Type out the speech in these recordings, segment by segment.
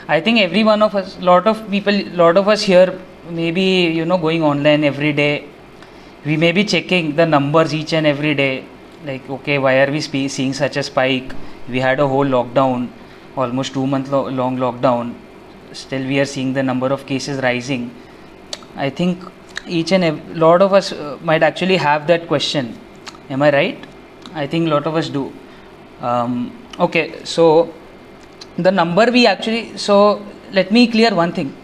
I think every one of us, lot of us here, maybe going online every day. We may be checking the numbers each and every day. Like, okay, why are we seeing such a spike? We had a whole lockdown, almost 2 month long lockdown. Still, we are seeing the number of cases rising. I think each and lot of us might actually have that question. Am I right? I think a lot of us do. Okay, so the number we actually, so let me clear one thing.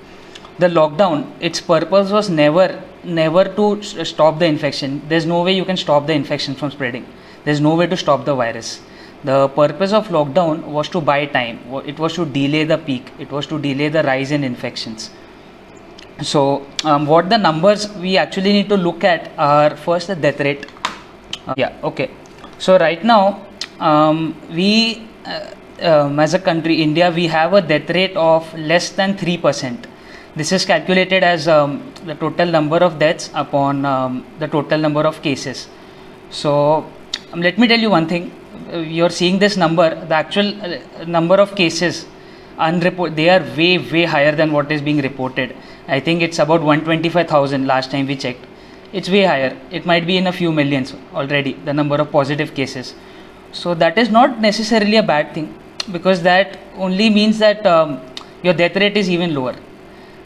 The lockdown, its purpose was never to stop the infection. There's no way you can stop the infection from spreading. There's no way to stop the virus. The purpose of lockdown was to buy time. It was to delay the peak. It was to delay the rise in infections. So what the numbers we actually need to look at are first the death rate. Okay. So right now, we as a country, India, we have a death rate of less than 3%. This is calculated as the total number of deaths upon the total number of cases. So let me tell you one thing. You're seeing this number, the actual number of cases unreported, they are way higher than what is being reported. I think it's about 125,000 last time we checked. It's way higher. It might be in a few millions already, the number of positive cases. So that is not necessarily a bad thing, because that only means that your death rate is even lower,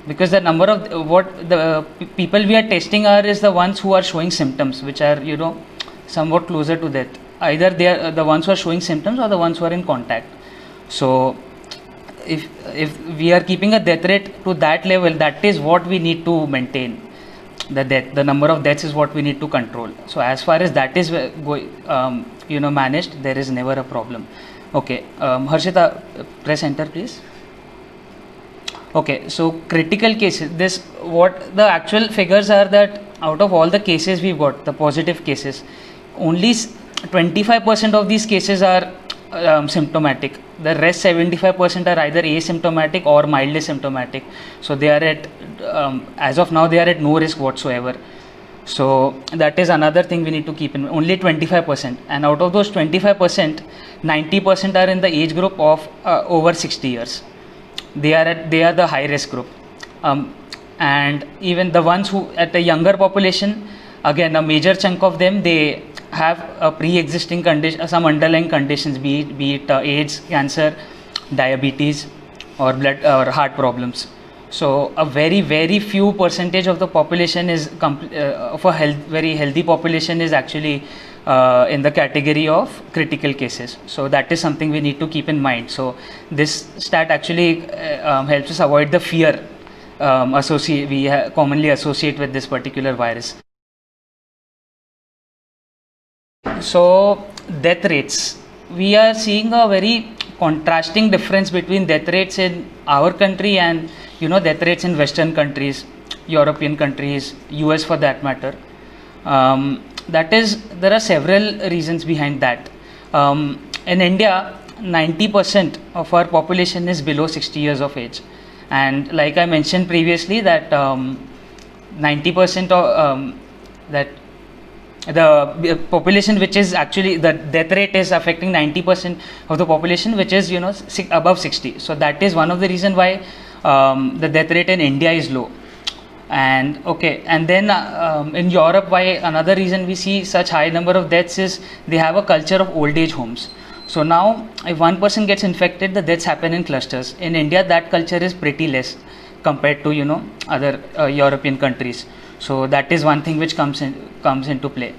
because the number of what the people we are testing is the ones who are showing symptoms which are somewhat closer to death. Either they are the ones who are showing symptoms or the ones who are in contact. So if we are keeping a death rate to that level, that is what we need to maintain. The number of deaths is what we need to control. So as far as that is managed, there is never a problem. Okay, Harshita, press enter please. Okay, so critical cases, what the actual figures are, that out of all the cases we've got, the positive cases, only 25% of these cases are symptomatic. The rest 75% are either asymptomatic or mildly symptomatic. So they are at, as of now, they are at no risk whatsoever. So that is another thing we need to keep in mind. Only 25%, and out of those 25%, 90% are in the age group of over 60 years. They are the high risk group, and even the ones who at the younger population, again a major chunk of them, they have a pre-existing condition, some underlying conditions, be it AIDS, cancer, diabetes, or blood or heart problems. So a very few percentage of the population is of a very healthy population is actually in the category of critical cases. So that is something we need to keep in mind. So this stat actually helps us avoid the fear we commonly associate with this particular virus. So death rates, we are seeing a very contrasting difference between death rates in our country and death rates in Western countries, European countries, US for that matter. That is, there are several reasons behind that. In India, 90% of our population is below 60 years of age, and like I mentioned previously, that 90% of that the population which is actually, the death rate is affecting 90% of the population which is above 60. So that is one of the reason why the death rate in India is low. And okay, and then in Europe, why another reason we see such high number of deaths is they have a culture of old age homes. So now if one person gets infected, the deaths happen in clusters. In India, that culture is pretty less compared to other European countries. So that is one thing which comes into play.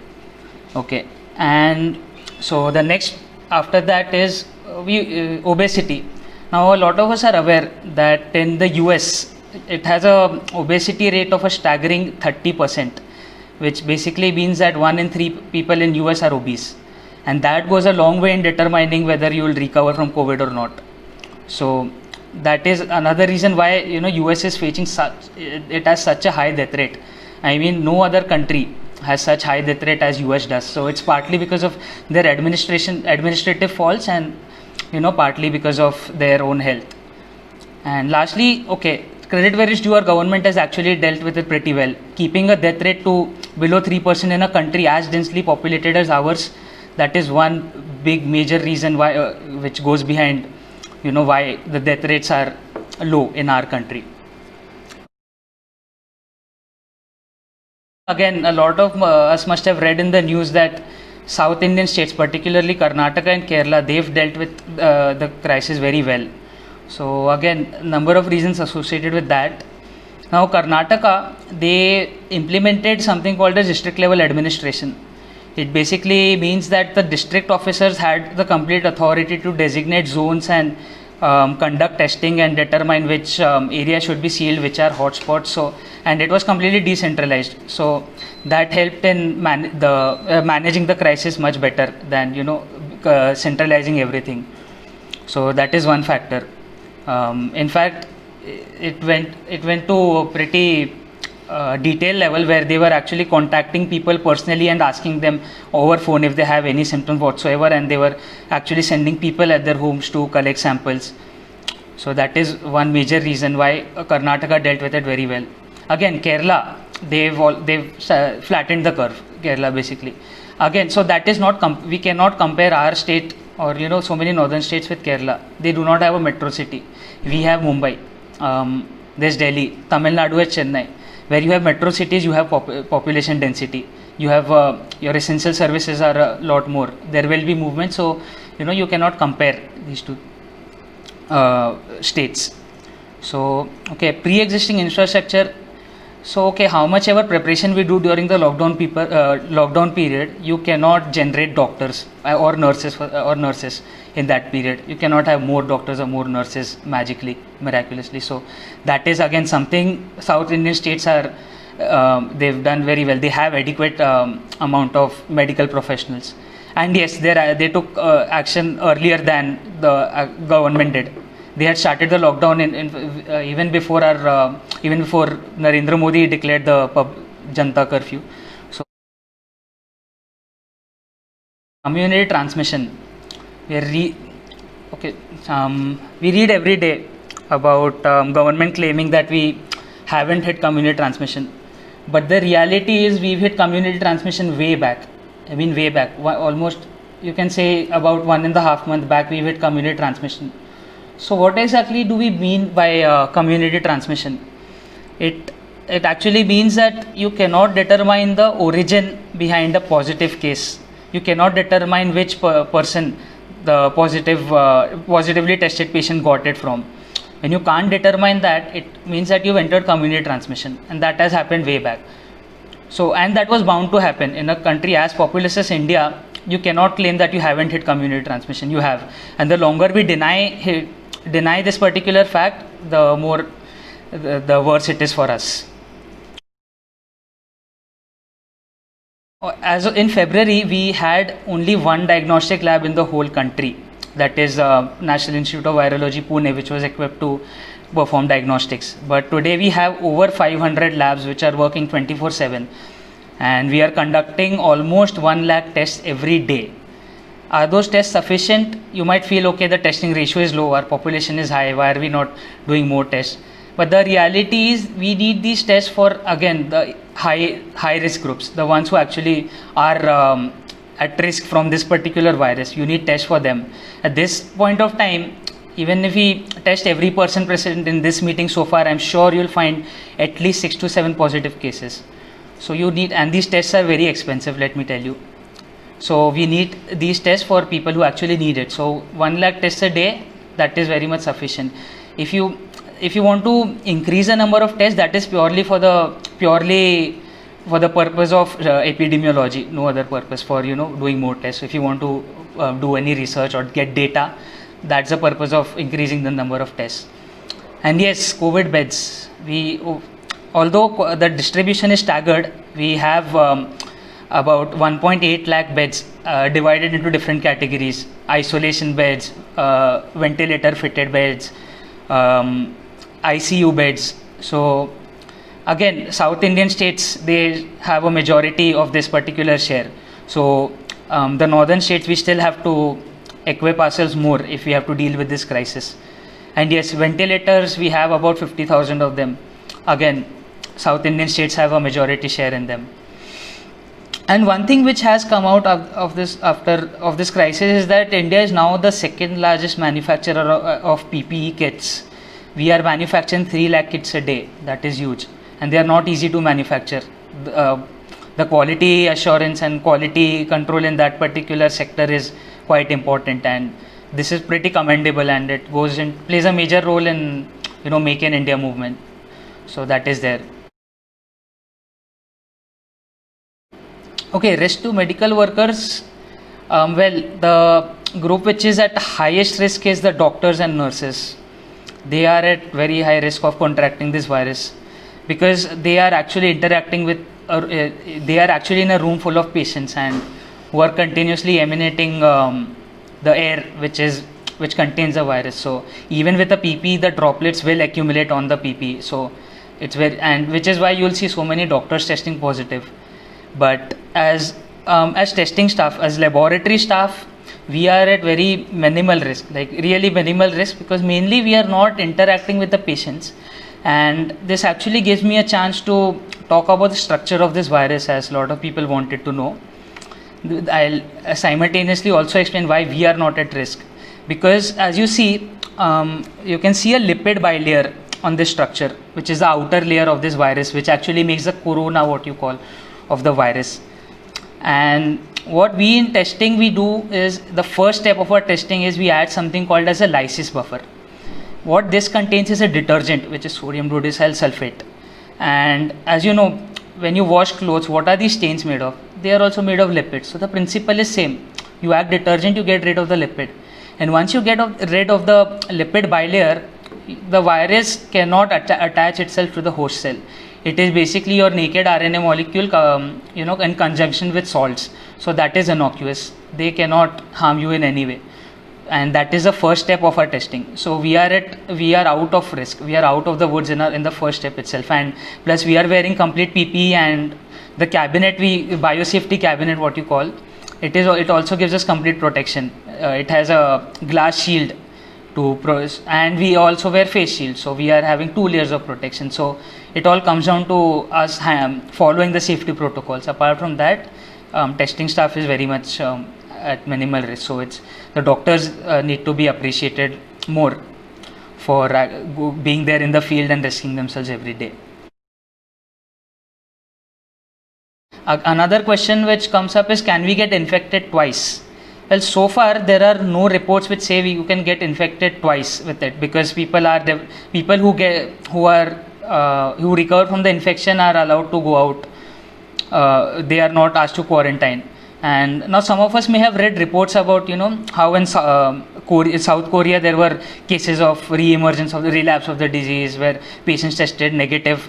Okay, and so the next after that is obesity. Now a lot of us are aware that in the US, it has a obesity rate of a staggering 30%, which basically means that 1 in 3 people in US are obese, and that goes a long way in determining whether you will recover from COVID or not. So that is another reason why US is facing it has such a high death rate. I mean, no other country has such high death rate as US does. So it's partly because of their administrative faults, and partly because of their own health. And lastly, okay, credit where is due, our government has actually dealt with it pretty well, keeping a death rate to below 3% in a country as densely populated as ours. That is one big major reason why which goes behind why the death rates are low in our country. Again, a lot of us must have read in the news that South Indian states, particularly Karnataka and Kerala, they've dealt with the crisis very well. So again, number of reasons associated with that. Now Karnataka, they implemented something called as district level administration. It basically means that the district officers had the complete authority to designate zones and conduct testing and determine which area should be sealed, which are hotspots. So, and it was completely decentralized. So that helped in managing the crisis much better than centralizing everything. So that is one factor. In fact, it went to a pretty detailed level where they were actually contacting people personally and asking them over phone if they have any symptoms whatsoever, and they were actually sending people at their homes to collect samples. So that is one major reason why Karnataka dealt with it very well. Again, Kerala, they've flattened the curve. Kerala basically. Again, so that is not we cannot compare our state or so many northern states with Kerala. They do not have a metro city. We have Mumbai. There's Delhi. Tamil Nadu is Chennai. Where you have metro cities, you have population density. You have your essential services are a lot more. There will be movement, so you cannot compare these two states. So okay, pre-existing infrastructure. So okay, how much ever preparation we do during the lockdown period, you cannot generate doctors or nurses in that period. You cannot have more doctors or more nurses miraculously. So that is again something South Indian states are they've done very well. They have adequate amount of medical professionals, and yes, they took action earlier than the government did. They had started the lockdown even before Narendra Modi declared the Janta curfew. So community transmission. We read every day about government claiming that we haven't hit community transmission, but the reality is we've hit community transmission way back. I mean way back, almost you can say about 1.5 months back we've hit community transmission. So what exactly do we mean by community transmission? It actually means that you cannot determine the origin behind a positive case. You cannot determine which person the positively tested patient got it from. When you can't determine that, it means that you've entered community transmission, and that has happened way back. So, and that was bound to happen in a country as populous as India. You cannot claim that you haven't hit community transmission. You have, and the longer we deny this particular fact, the more the worse it is for us. As in February, we had only one diagnostic lab in the whole country, that is National Institute of Virology, Pune, which was equipped to perform diagnostics. But today we have over 500 labs which are working 24/7, and we are conducting almost 1 lakh tests every day. Are those tests sufficient? You might feel, okay, the testing ratio is low, our population is high, why are we not doing more tests? But the reality is we need these tests for, again, the high risk groups, the ones who actually are at risk from this particular virus. You need tests for them. At this point of time, even if we test every person present in this meeting so far, I'm sure you'll find at least 6 to 7 positive cases. So you need, and these tests are very expensive, let me tell you. So we need these tests for people who actually need it. So 1 lakh tests a day, that is very much sufficient. If you want to increase the number of tests, that is purely for the purpose of epidemiology, no other purpose for doing more tests. If you want to do any research or get data, that's the purpose of increasing the number of tests. And yes, COVID beds. Although the distribution is staggered, we have about 1.8 lakh beds divided into different categories: isolation beds, ventilator fitted beds, ICU beds. So again, South Indian states, they have a majority of this particular share. So the northern states, we still have to equip ourselves more if we have to deal with this crisis. And yes, ventilators, we have about 50,000 of them. Again, South Indian states have a majority share in them. And one thing which has come out of this crisis is that India is now the second largest manufacturer of PPE kits. we are manufacturing 3 lakh kits a day. That is huge, and they are not easy to manufacture. The quality assurance and quality control in that particular sector is quite important, and this is pretty commendable, and it plays a major role in Make in India movement. So that is there. Okay, risk to medical workers. Well, the group which is at highest risk is the doctors and nurses. They are at very high risk of contracting this virus because they are actually interacting with, they are actually in a room full of patients and who are continuously emanating the air which contains the virus. So even with the PPE, the droplets will accumulate on the PPE. So it's and which is why you will see so many doctors testing positive. But as testing staff, as laboratory staff, we are at very minimal risk, like really minimal risk, because mainly we are not interacting with the patients. And this actually gives me a chance to talk about the structure of this virus, as a lot of people wanted to know. I'll simultaneously also explain why we are not at risk, because as you see, you can see a lipid bilayer on this structure, which is the outer layer of this virus, which actually makes the corona, what you call, of the virus. And what we in testing we do is, the first step of our testing is we add something called as a lysis buffer. What this contains is a detergent, which is sodium rhodesyl sulfate. And as you know, when you wash clothes, what are these stains made of? They are also made of lipids. So the principle is same. You add detergent, you get rid of the lipid. And once you get rid of the lipid bilayer, the virus cannot attach itself to the host cell. It is basically your naked RNA molecule, in conjunction with salts. So that is innocuous. They cannot harm you in any way. And that is the first step of our testing. So we are out of risk. We are out of the woods in the first step itself. And plus we are wearing complete PPE, and the cabinet, biosafety cabinet, what you call, it also gives us complete protection. It has a glass shield and we also wear face shields. So we are having 2 layers of protection. So it all comes down to us following the safety protocols. Apart from that, testing staff is very much at minimal risk. So the doctors need to be appreciated more for being there in the field and risking themselves every day. Another question which comes up is, can we get infected twice? Well, so far there are no reports which say you can get infected twice with it, because people who recover from the infection are allowed to go out. They are not asked to quarantine. And now some of us may have read reports about how in South Korea there were cases of re-emergence of the relapse of the disease, where patients tested negative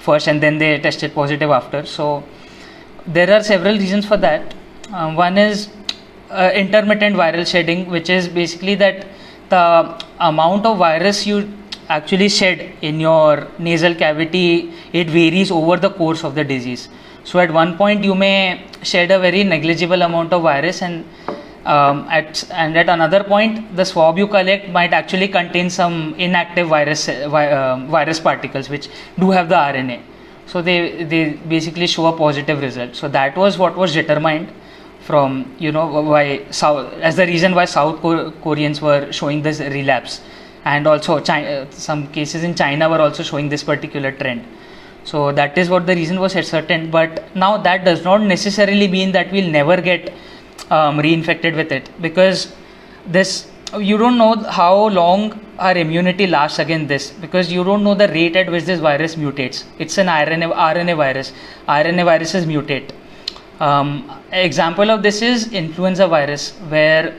first and then they tested positive after. So there are several reasons for that. One is intermittent viral shedding, which is basically that the amount of virus you actually shed in your nasal cavity, it varies over the course of the disease. So at one point you may shed a very negligible amount of virus, and at another point the swab you collect might actually contain some inactive virus particles which do have the RNA. So they basically show a positive result. So that was what was determined from why as the reason why South Koreans were showing this relapse, and also some cases in China were also showing this particular trend. So that is what the reason was ascertained. But now that does not necessarily mean that we'll never get reinfected with it, because you don't know how long our immunity lasts against this, because you don't know the rate at which this virus mutates. It's an RNA virus. RNA viruses mutate. Example of this is influenza virus, where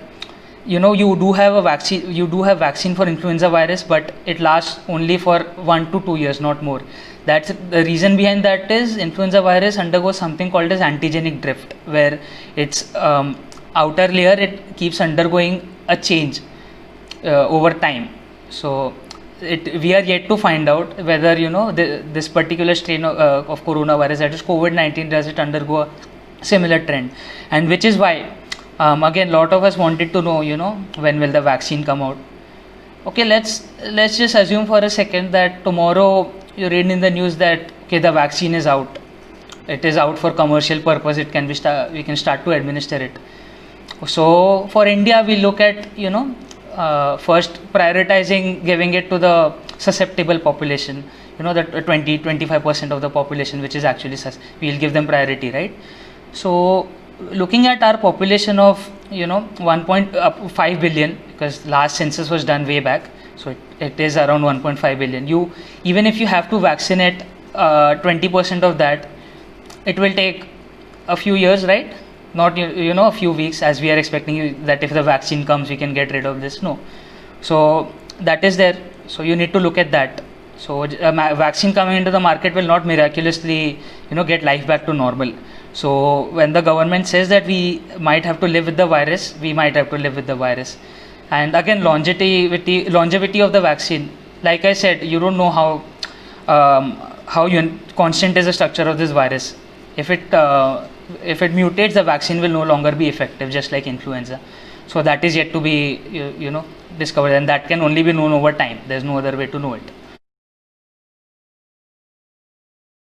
you do have vaccine for influenza virus, but it lasts only for 1 to 2 years, not more. That's the reason behind that is influenza virus undergoes something called as antigenic drift, where its outer layer, it keeps undergoing a change over time. So we are yet to find out whether this particular strain of coronavirus, that is COVID-19, does it undergo a similar trend, and which is why again lot of us wanted to know when will the vaccine come out. Okay, let's just assume for a second that tomorrow you read in the news that the vaccine is out. It is out for commercial purpose. It can be we can start to administer it. So for India, we look at first prioritizing giving it to the susceptible population, that 20-25% of the population which is actually we'll give them priority, right? So looking at our population of 1.5 billion, because last census was done way back, so it is around 1.5 billion. Even if you have to vaccinate 20% of that, it will take a few years, right? Not a few weeks, as we are expecting that if the vaccine comes we can get rid of this. No, so that is there. So you need to look at that. So a vaccine coming into the market will not miraculously get life back to normal. So when the government says that we might have to live with the virus, we might have to live with the virus. And again, longevity of the vaccine, like I said, you don't know how constant is the structure of this virus. If it mutates, the vaccine will no longer be effective, just like influenza. So that is yet to be discovered, and that can only be known over time. There's no other way to know it.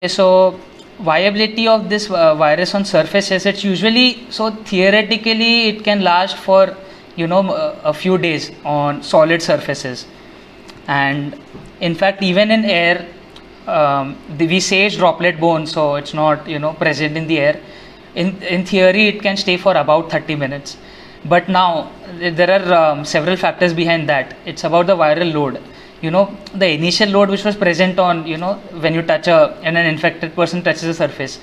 So viability of this virus on surfaces, it's usually, so theoretically it can last for a few days on solid surfaces, and in fact even in air, we say it's droplet borne, so it's not present in the air. In theory it can stay for about 30 minutes, but now there are several factors behind that. It's about the viral load. The initial load which was present on when you touch and an infected person touches the surface,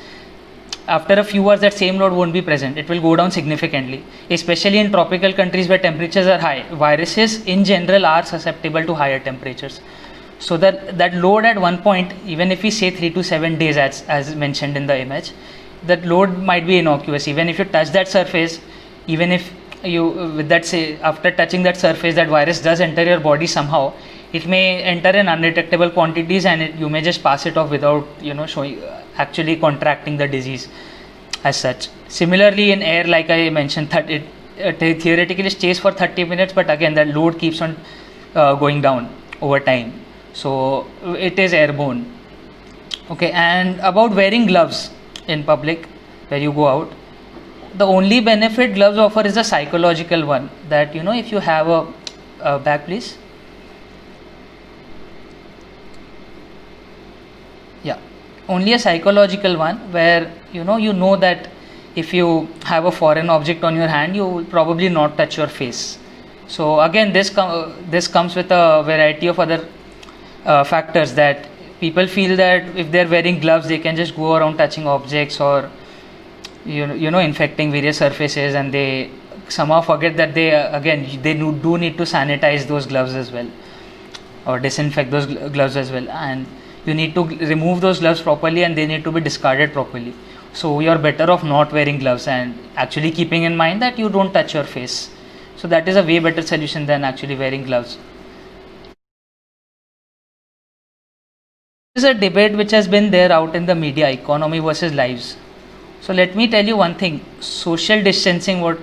after a few hours that same load won't be present. It will go down significantly, especially in tropical countries where temperatures are high. Viruses in general are susceptible to higher temperatures. So that load at one point, even if we say 3 to 7 days as mentioned in the image, that load might be innocuous. Even if you touch that surface, even if after touching that surface that virus does enter your body somehow, it may enter in undetectable quantities, and you may just pass it off without actually contracting the disease as such. Similarly in air, like I mentioned, that it theoretically stays for 30 minutes, but again that load keeps on going down over time, so it is airborne. Okay, and about wearing gloves in public where you go out, the only benefit gloves offer is a psychological one, that if you have a bag, please. Yeah, only a psychological one, where you know that if you have a foreign object on your hand, you will probably not touch your face. So again, this comes with a variety of other factors, that people feel that if they're wearing gloves they can just go around touching objects or infecting various surfaces, and they somehow forget that they do need to sanitize those gloves as well, or disinfect those gloves as well, and you need to remove those gloves properly, and they need to be discarded properly. So you're better off not wearing gloves and actually keeping in mind that you don't touch your face. So that is a way better solution than actually wearing gloves. This is a debate which has been there out in the media, economy versus lives. So let me tell you one thing, social distancing, what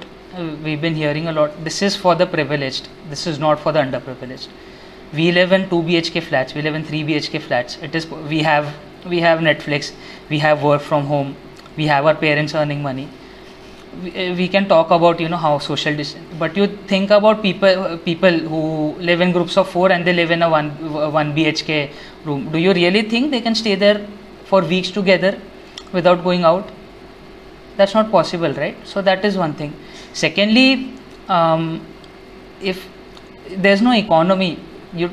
we've been hearing a lot, this is for the privileged, this is not for the underprivileged. We live in 2 BHK flats, we live in 3 BHK flats. We have Netflix, we have work from home, we have our parents earning money. We can talk about how social distance, but you think about people who live in groups of 4 and they live in a 1 BHK room. Do you really think they can stay there for weeks together without going out? That's not possible, right? So that is one thing. Secondly, if there's no economy,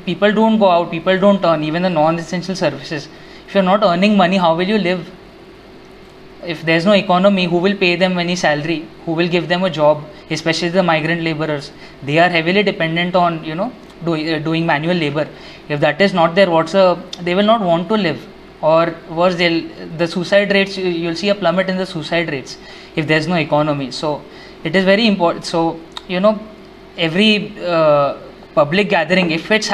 people don't go out, people don't earn, even the non-essential services. If you're not earning money, how will you live? If there's no economy, who will pay them any salary? Who will give them a job? Especially the migrant laborers. They are heavily dependent on doing manual labor. If that is not there, they will not want to live. Or worse, the suicide rates, you'll see a plummet in the suicide rates if there's no economy. So it is very important. So every public gathering, if it's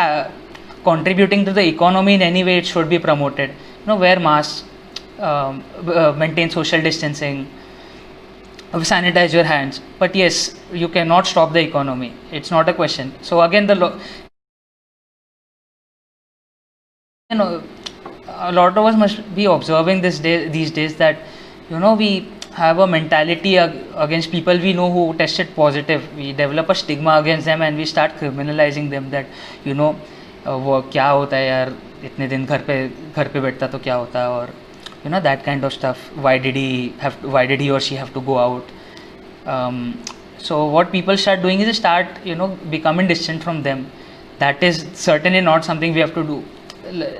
contributing to the economy in any way, it should be promoted. Wear masks, maintain social distancing, sanitize your hands. But yes, you cannot stop the economy. It's not a question. So again, a lot of us must be observing these days that we have a mentality against people we know who tested positive. We develop a stigma against them and we start criminalizing them that you know वो क्या होता है यार, इतने दिन घर पे बैठता तो क्या होता है, और you know that kind of stuff. Why did he or she have to go out? So what people start doing is start becoming distant from them. That is certainly not something we have to do.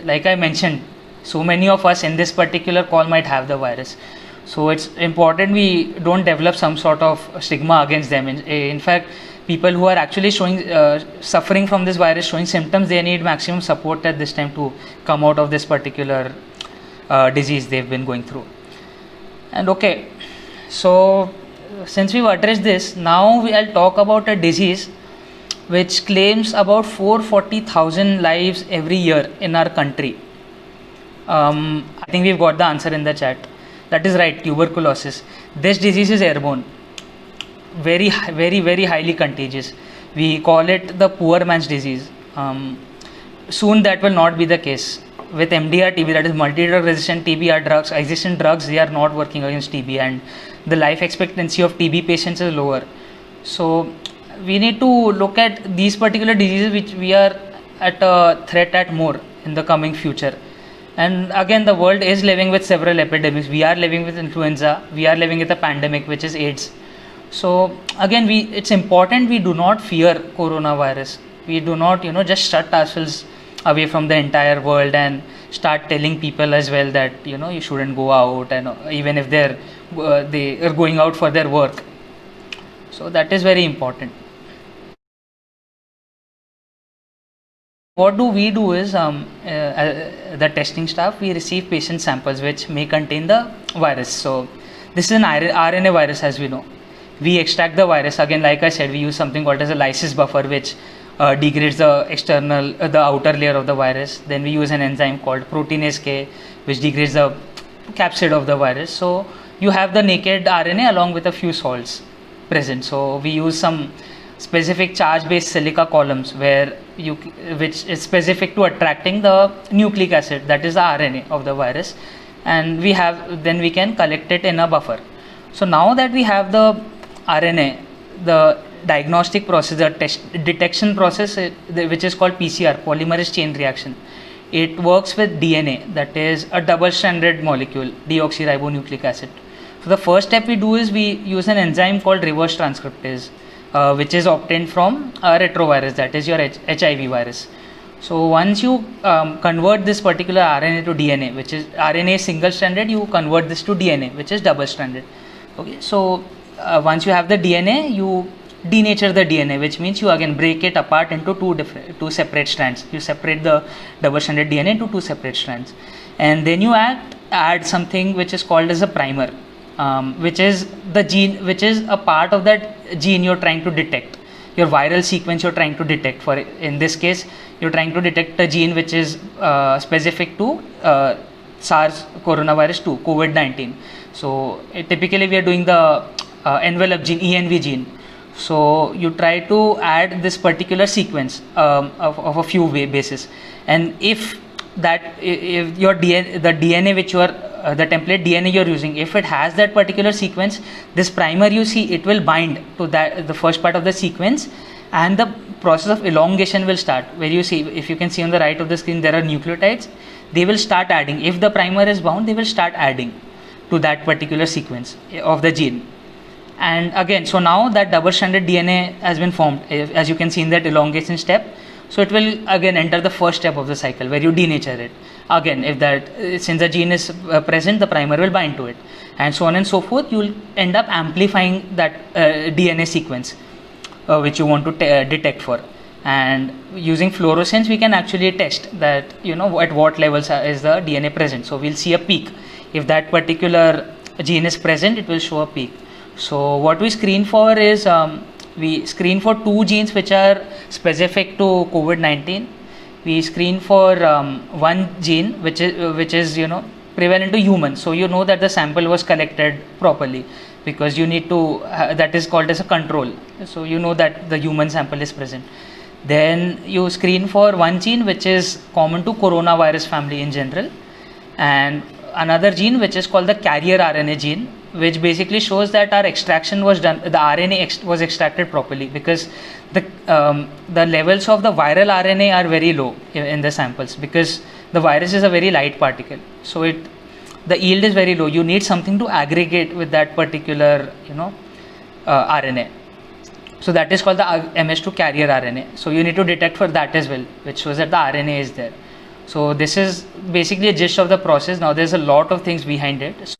Like I mentioned, so many of us in this particular call might have the virus. So it's important we don't develop some sort of stigma against them. In fact, people who are actually suffering from this virus, showing symptoms, they need maximum support at this time to come out of this particular disease they've been going through. And okay, so since we've addressed this, now I'll talk about a disease which claims about 440,000 lives every year in our country. I think we've got the answer in the chat. That is right, tuberculosis. This disease is airborne, very highly contagious. We call it the poor man's disease. Soon that will not be the case. With MDR TB, that is multi-drug resistant TB, our drugs, existing drugs, they are not working against TB, and the life expectancy of TB patients is lower. So we need to look at these particular diseases which we are at a threat at more in the coming future. And again, the world is living with several epidemics. We are living with influenza, we are living with a pandemic which is AIDS. So again, it's important we do not fear coronavirus. We do not just shut ourselves away from the entire world and start telling people as well that you shouldn't go out, and even if they are going out for their work. So that is very important. What we do is the testing staff, we receive patient samples which may contain the virus. So this is an RNA virus, as we know. We extract the virus. Again, like I said, we use something called as a lysis buffer, which degrades the outer layer of the virus. Then we use an enzyme called proteinase K, which degrades the capsid of the virus. So you have the naked RNA along with a few salts present. So we use some specific charge-based silica columns which is specific to attracting the nucleic acid, that is the RNA of the virus, and then we can collect it in a buffer. So now that we have the RNA, the diagnostic process, the detection process, which is called PCR, polymerase chain reaction, it works with DNA, that is a double-stranded molecule, deoxyribonucleic acid. So the first step we do is we use an enzyme called reverse transcriptase, which is obtained from a retrovirus, that is your HIV virus. So once you convert this particular RNA to DNA, which is RNA single-stranded, you convert this to DNA, which is double-stranded. Okay, so once you have the DNA, you denature the DNA, which means you again break it apart into two separate strands. You separate the double-stranded DNA into two separate strands, and then you add something which is called as a primer, which is the gene, which is a part of that gene you're trying to detect, your viral sequence you're trying to detect. For in this case, you're trying to detect a gene which is specific to SARS coronavirus 2, COVID-19. So typically we are doing the envelope gene, ENV gene. So you try to add this particular sequence of a few bases, and if your DNA, the DNA which you are the template DNA you're using, if it has that particular sequence, this primer you see, it will bind to the first part of the sequence, and the process of elongation will start. Where you see, if you can see on the right of the screen, there are nucleotides. They will start adding. If the primer is bound, they will start adding to that particular sequence of the gene. And again, so now that double-stranded DNA has been formed, as you can see in that elongation step. So it will again enter the first step of the cycle where you denature it. Again, since the gene is present, the primer will bind to it, and so on and so forth. You will end up amplifying that DNA sequence which you want to detect for. And using fluorescence, we can actually test that at what levels is the DNA present. So we'll see a peak. If that particular gene is present, it will show a peak. So what we screen for is we screen for two genes which are specific to COVID-19. We screen for one gene which is prevalent to humans. So you know that the sample was collected properly, because you need to that is called as a control. So you know that the human sample is present. Then you screen for one gene which is common to coronavirus family in general, and another gene which is called the carrier RNA gene, which basically shows that our extraction was done, the RNA was extracted properly, because the levels of the viral RNA are very low in the samples, because the virus is a very light particle, so the yield is very low. You need something to aggregate with that particular RNA. So that is called the MS2 carrier RNA. So you need to detect for that as well, which shows that the RNA is there. So this is basically a gist of the process. Now there's a lot of things behind it.